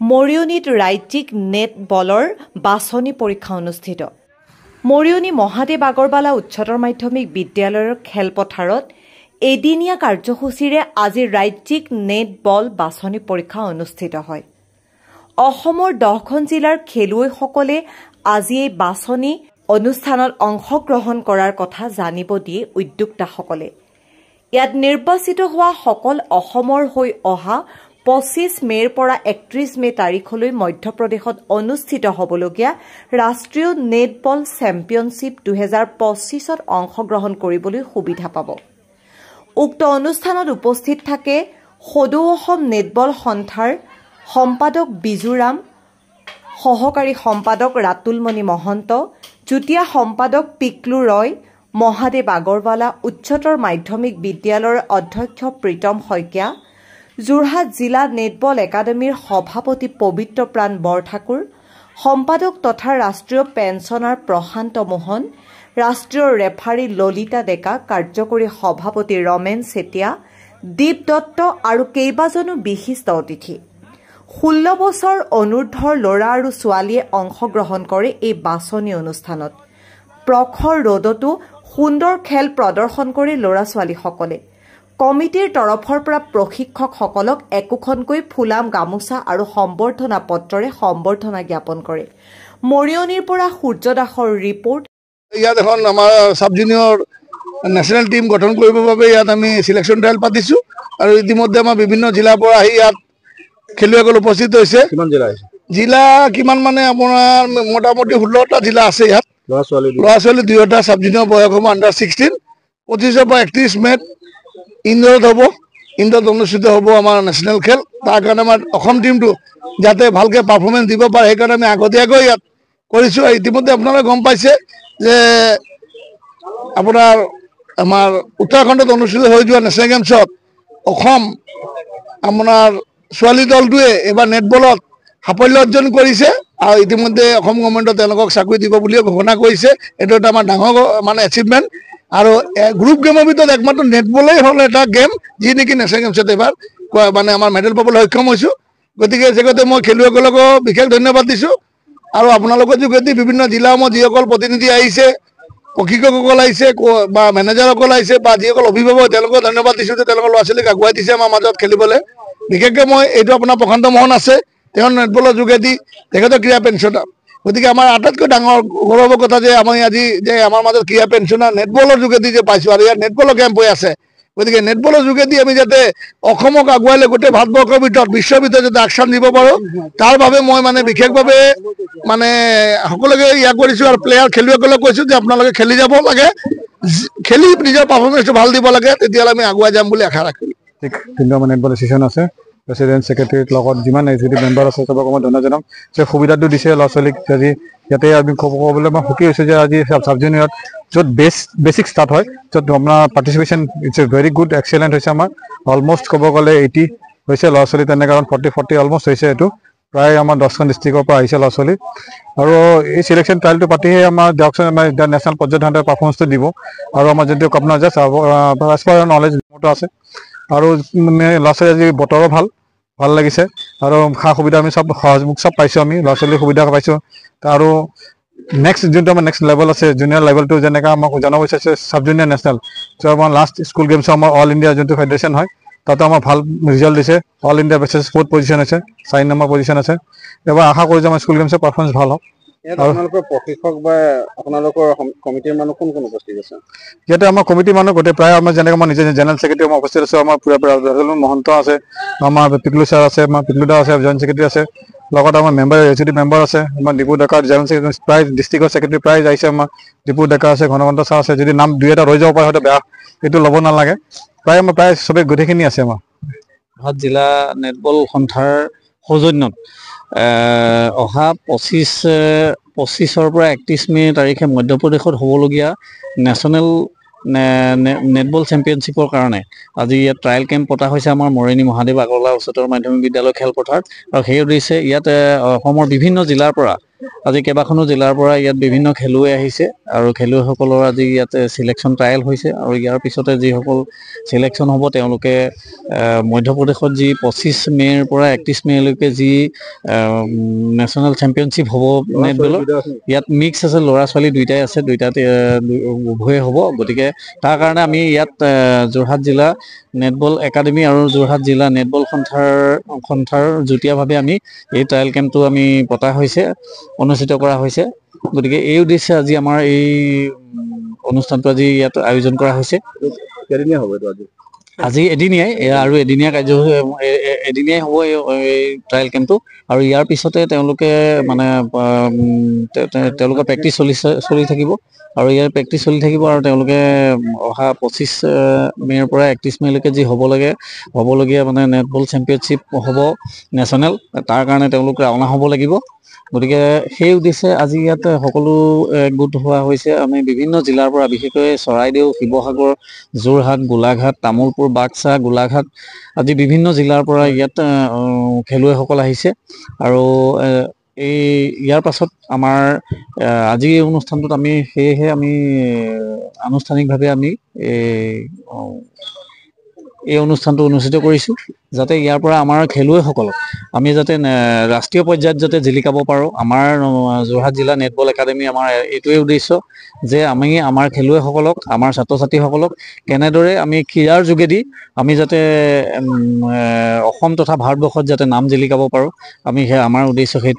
মৰিয়নীত ৰাজ্যিক নেটবলৰ বাছনি পৰীক্ষা অনুষ্ঠিত। মৰিয়নী মহাদেৱ আগৰৱালা উচ্চতৰ মাধ্যমিক বিদ্যালয়ৰ খেলপথাৰত এদিনীয়া কাৰ্যসূচীৰে আজি ৰাজ্যিক নেটবল বাছনি পৰীক্ষা অনুষ্ঠিত হয়। অসমৰ 10খন জিলাৰ খেলুৱৈসকলে আজি এই বাছনি অনুষ্ঠানত অংশগ্ৰহণ কৰাৰ কথা জানিব দিয়ে উদ্যোক্তাসকলে। ইয়াত নিৰ্বাচিত হোৱা সকল অসমৰ হৈ অহা 25 মেৰ পৰা 31 মে তাৰিখলৈ মধ্যপ্ৰদেশত অনুষ্ঠিত হ'বলগীয়া ৰাষ্ট্ৰীয় নেটবল চেম্পিয়নশ্বিপ 2025ত অংশগ্ৰহণ কৰিবলৈ সুবিধা পাব। উক্ত অনুষ্ঠানত উপস্থিত থাকে সদৌ অসম নেটবল সন্থাৰ সম্পাদক বিজুৰাম, সহকাৰী সম্পাদক ৰাতুলমণি মহন্ত, যুটীয়া সম্পাদক পিকলু ৰয়, মহাদেৱ আগৰৱালা উচ্চতৰ মাধ্যমিক বিদ্যালয়ৰ অধ্যক্ষ প্ৰীতম শইকীয়া, যোৰহাট জিলা নেটবল একাডেমীৰ সভাপতি পবিত্ৰ প্ৰাণ বৰঠাকুৰ, সম্পাদক তথা ৰাষ্ট্ৰীয় পেঞ্চনাৰ প্ৰশান্ত মোহন, ৰাষ্ট্ৰীয় ৰেফাৰী ললিতা ডেকা, কাৰ্যকৰী সভাপতি ৰমেন চেতিয়া, দীপ দত্ত আৰু কেইবাজনো বিশিষ্ট অতিথি। 16 বছৰ অনুৰ্ধৰ ল'ৰা আৰু ছোৱালীয়ে অংশগ্ৰহণ কৰে এই বাছনি অনুষ্ঠানত। প্ৰখৰ ৰ'দতো সুন্দৰ খেল প্ৰদৰ্শন কৰে ল'ৰা ছোৱালীসকলে। কমিটিৰ তৰফৰ পৰা প্ৰশিক্ষকসকলক একোখনকৈ ফুলাম গামোচা আৰু সম্বৰ্ধনা পত্ৰৰে সম্বৰ্ধনা জ্ঞাপন কৰে। মৰিয়নীৰ পৰা সূৰ্য দাসৰ ৰিপৰ্ট। ইয়াত এখন আমাৰ সাব জুনিয়ৰ নেশ্যনেল টিম গঠন কৰিবৰ বাবে ইয়াত আমি সিলেকশ্যন ট্ৰায়েল পাতিছোঁ আৰু ইতিমধ্যে আমাৰ বিভিন্ন জিলাৰ পৰা আহি ইয়াত খেলুৱৈসকল উপস্থিত হৈছে। কিমান জিলা আছে? জিলা কিমান মানে আপোনাৰ মোটামুটি 16টা জিলা আছে ইয়াত। ল'ৰা ছোৱালী 2টা সাব জুনিয়ৰ বয়স হ'ব আণ্ডাৰ 16। 25 পৰা 31 মেত ইন্দোৰত হ'ব। ইন্দোৰত অনুষ্ঠিত হ'ব আমাৰ নেশ্যনেল খেল। তাৰ কাৰণে আমাৰ অসম টিমটো যাতে ভালকৈ পাৰফৰ্মেঞ্চ দিব পাৰে সেইকাৰণে আমি আগতীয়াকৈ ইয়াত কৰিছোঁ। ইতিমধ্যে আপোনালোকে গম পাইছে যে আপোনাৰ আমাৰ উত্তৰাখণ্ডত অনুষ্ঠিত হৈ যোৱা নেশ্যনেল গেমছত অসম আপোনাৰ ছোৱালী দলটোৱে এইবাৰ নেটবলত সাফল্য অৰ্জন কৰিছে আৰু ইতিমধ্যে অসম গভৰ্ণমেণ্টে তেওঁলোকক চাকৰি দিব বুলিও ঘোষণা কৰিছে। এইটো এটা আমাৰ ডাঙৰ মানে এচিভমেণ্ট আৰু গ্ৰুপ গেমৰ ভিতৰত একমাত্ৰ নেটবলেই হ'ল এটা গেম যি নেকি নেশ্যনেল গেমছত এইবাৰ মানে আমাৰ মেডেল পাবলৈ সক্ষম হৈছোঁ। গতিকে জগতে মই খেলুৱৈসকলকো বিশেষ ধন্যবাদ দিছোঁ আৰু আপোনালোকৰ যোগেদি বিভিন্ন জিলাসমূহ যিসকল প্ৰতিনিধি আহিছে, প্ৰশিক্ষকসকল আহিছে বা মেনেজাৰসকল আহিছে বা যিসকল অভিভাৱক তেওঁলোকক ধন্যবাদ দিছোঁ যে তেওঁলোকৰ ল'ৰা ছোৱালীক আগুৱাই দিছে আমাৰ মাজত খেলিবলৈ। বিশেষকৈ মই এইটো আপোনাৰ প্ৰশান্ত মোহন আছে, তেওঁ নেটবলৰ যোগেদি তেখেতৰ ক্ৰীড়া পেঞ্চনাৰ। গতিকে আমাৰ আটাইতকৈ ডাঙৰ গৌৰৱৰ কথা যে আমি আজি যে আমাৰ মাজত ক্ৰীড়া পেঞ্চনাৰ নেটবলৰ যোগেদি যে পাইছোঁ আৰু ইয়াত নেটবলৰ কেম্প হৈ আছে। গতিকে নেটবলৰ যোগেদি আমি যাতে অসমক আগুৱাই লৈ গোটেই ভাৰতবৰ্ষৰ ভিতৰত বিশ্বৰ ভিতৰত যাতে আগস্থান দিব পাৰোঁ তাৰ বাবে মই মানে বিশেষভাৱে মানে সকলোকে ইয়াক কৰিছোঁ আৰু প্লেয়াৰ খেলুৱৈসকলক কৈছোঁ যে আপোনালোকে খেলি যাব লাগে, খেলি নিজৰ পাৰফৰ্মেঞ্চটো ভাল দিব লাগে, তেতিয়াহ'লে আমি আগুৱাই যাম বুলি আশা ৰাখিলোঁ। ঠিক 3টা নেটবল এছ'চিয়েশ্যন আছে, প্ৰেচিডেণ্ট ছেক্ৰেটেৰীৰ লগত যিমান এক্সিকিউটিভ মেম্বাৰ আছে চবক মই ধন্যবাদ জনাম যে সুবিধাটো দিছে ল'ৰা ছোৱালীক। আজি ইয়াতে আমি ক'বলৈ মই সুখী হৈছোঁ যে আজি চাব জুনিয়ৰত য'ত বেছিক ষ্টাৰ্ট হয় য'ত আপোনাৰ participation it's a very good excellent হৈছে। আমাৰ অলমষ্ট ক'ব গ'লে 80 হৈছে ল'ৰা ছোৱালী, তেনেকৈ কাৰণ 40 অলমষ্ট হৈছে। এইটো প্ৰায় আমাৰ 10খন ডিষ্ট্ৰিক্টৰ পৰা আহিছে ল'ৰা ছোৱালী আৰু এই চিলেকশ্যন ট্ৰায়েলটো পাতিহে আমাৰ দিয়কচোন আমাৰ নেশ্যনেল পৰ্যায়ত সিহঁতে পাৰফৰ্মেঞ্চটো দিব আৰু আমাৰ যোনটো আপোনাৰ জাষ্ট এজ পাৰ নলেজ মোৰটো আছে আৰু ল'ৰা ছোৱালী আজি বতৰো ভাল লাগিছে আৰু সা সুবিধা আমি চব সহযোগ চব পাইছোঁ, আমি ল'ৰা ছোৱালীৰ সুবিধা পাইছোঁ। আৰু নেক্সট যোনটো আমাৰ নেক্সট লেভেল আছে জুনিয়ৰ লেভেলটো যেনেকৈ আমাক জনাব বিচাৰিছে চাব জুনিয়ৰ নেশ্যনেল, চ' আমাৰ লাষ্ট স্কুল গেমছৰ আমাৰ অল ইণ্ডিয়া যোনটো ফেডাৰেশ্যন হয় তাতো আমাৰ ভাল ৰিজাল্ট দিছে। All India basis 4th position আছে, 4 নম্বৰ পজিশ্যন আছে। এবাৰ আশা কৰোঁ যে আমাৰ স্কুল গেমছৰ পাৰফৰ্মেঞ্চ ভাল হওক। আপোনালোকৰ প্ৰশিক্ষক বা আপোনালোকৰ কমিটিৰ মানুহ কোন উপস্থিত আছে? ইয়াতে আমাৰ কমিটিৰ মানুহ গোটেই প্ৰায় আমাৰ যেনেকৈ আমাৰ নিজে জেনেৰেল ছেক্ৰেটাৰী মই উপস্থিত আছোঁ, আমাৰ মহন্ত আছে, আমাৰ পিকলু ছাৰ আছে, আমাৰ পিকলু দা আছে, জইণ্ট ছেক্ৰেটাৰী আছে, লগত আমাৰ মেম্বাৰ এক্সিকিউটিভ মেম্বাৰ আছে, আমাৰ দীপু ডেকা জেনেৰেল ছেক্ৰেটাৰী প্ৰায় ডিষ্ট্ৰিক্টৰ ছেক্ৰেটাৰী প্ৰায় আহিছে, আমাৰ দীপু ডেকা আছে, ঘনকন্ত ছাৰ আছে। যদি নাম 2 এটা ৰৈ যাব পাৰে হয়তো বেয়া, এইটো ল'ব নালাগে। আমাৰ প্ৰায় চবেই গোটেইখিনি আছে। আমাৰ যোৰহাট জিলা নেটবল সন্থাৰ সৌজন্যত অহা 25 পৰা 31 মে তাৰিখে মধ্যপ্ৰদেশত হ'বলগীয়া নেশ্যনেল নেটবল চেম্পিয়নশ্বিপৰ কাৰণে আজি ইয়াত ট্ৰায়েল কেম্প পতা হৈছে আমাৰ মৰিয়নী মহাদেৱ আগৰৱালা উচ্চতৰ মাধ্যমিক বিদ্যালয় খেলপথাৰত। আৰু সেই উদ্দেশ্যে ইয়াত অসমৰ বিভিন্ন জিলাৰ পৰা আজি কেইবাখনো জিলাৰ পৰা ইয়াত বিভিন্ন খেলুৱৈ আহিছে আৰু খেলুৱৈসকলৰ আজি ইয়াতে সিলেকশ্যন ট্ৰায়েল হৈছে আৰু ইয়াৰ পিছতে যিসকল সিলেকশ্যন হ'ব তেওঁলোকে মধ্যপ্ৰদেশত যি 25 মে'ৰ পৰা 31 মে'লৈকে যি নেশ্যনেল চেম্পিয়নশ্বিপ হ'ব নেটবলৰ, ইয়াত মিক্স আছে, ল'ৰা ছোৱালী দুইটাই আছে, দুইটাতে উভয়ে হ'ব। গতিকে তাৰ কাৰণে আমি ইয়াত যোৰহাট জিলা নেটবল একাডেমি আৰু যোৰহাট জিলা নেটবল সন্থাৰ যুটীয়াভাৱে আমি এই ট্ৰায়েল কেম্পটো আমি পতা হৈছে, অনুষ্ঠিত কৰা হৈছে। গতিকে এই উদ্দেশ্যে আজি আমাৰ এই অনুষ্ঠানটো আজি ইয়াত আয়োজন কৰা হৈছে। আজি এদিনীয়াই আৰু এদিনীয়া কাৰ্যসূচী এদিনীয়াই হ'ব এই ট্ৰায়েল কেম্পটো আৰু ইয়াৰ পিছতে তেওঁলোকে মানে তেওঁলোকৰ প্ৰেক্টিচ চলি থাকিব আৰু ইয়াৰ প্ৰেক্টিচ চলি থাকিব আৰু তেওঁলোকে অহা 25 মে'ৰ পৰা 31 মে'লৈকে যি হ'বলগীয়া মানে নেটবল চেম্পিয়নশ্বিপ হ'ব নেশ্যনেল, তাৰ কাৰণে তেওঁলোক ৰাওনা হ'ব লাগিব। গতিকে সেই উদ্দেশ্যে আজি ইয়াত সকলো একগোট হোৱা হৈছে। আমি বিভিন্ন জিলাৰ পৰা, বিশেষকৈ চৰাইদেউ, শিৱসাগৰ, যোৰহাট, গোলাঘাট, তামোলপুৰ, বাক্সা, গোলাঘাট আদি বিভিন্ন জিলাৰ পৰা ইয়াত খেলুৱৈসকল আহিছে আৰু ইয়াৰ পাছত আমাৰ আজি এই অনুষ্ঠানটোত আমি সেয়েহে আমি আনুষ্ঠানিকভাৱে আমি এই অনুষ্ঠানটো অনুষ্ঠিত কৰিছোঁ, যাতে ইয়াৰ পৰা আমাৰ খেলুৱৈসকলক আমি যাতে ৰাষ্ট্ৰীয় পৰ্যায়ত যাতে জিলিকাব পাৰোঁ। আমাৰ যোৰহাট জিলা নেটবল একাডেমি আমাৰ এইটোৱে উদ্দেশ্য যে আমি আমাৰ খেলুৱৈসকলক, আমাৰ ছাত্ৰ ছাত্ৰীসকলক কেনেদৰে আমি ক্ৰীড়াৰ যোগেদি আমি যাতে অসম তথা ভাৰতবৰ্ষত যাতে নাম জিলিকাব পাৰোঁ, আমি আমাৰ উদ্দেশ্য সেইটো।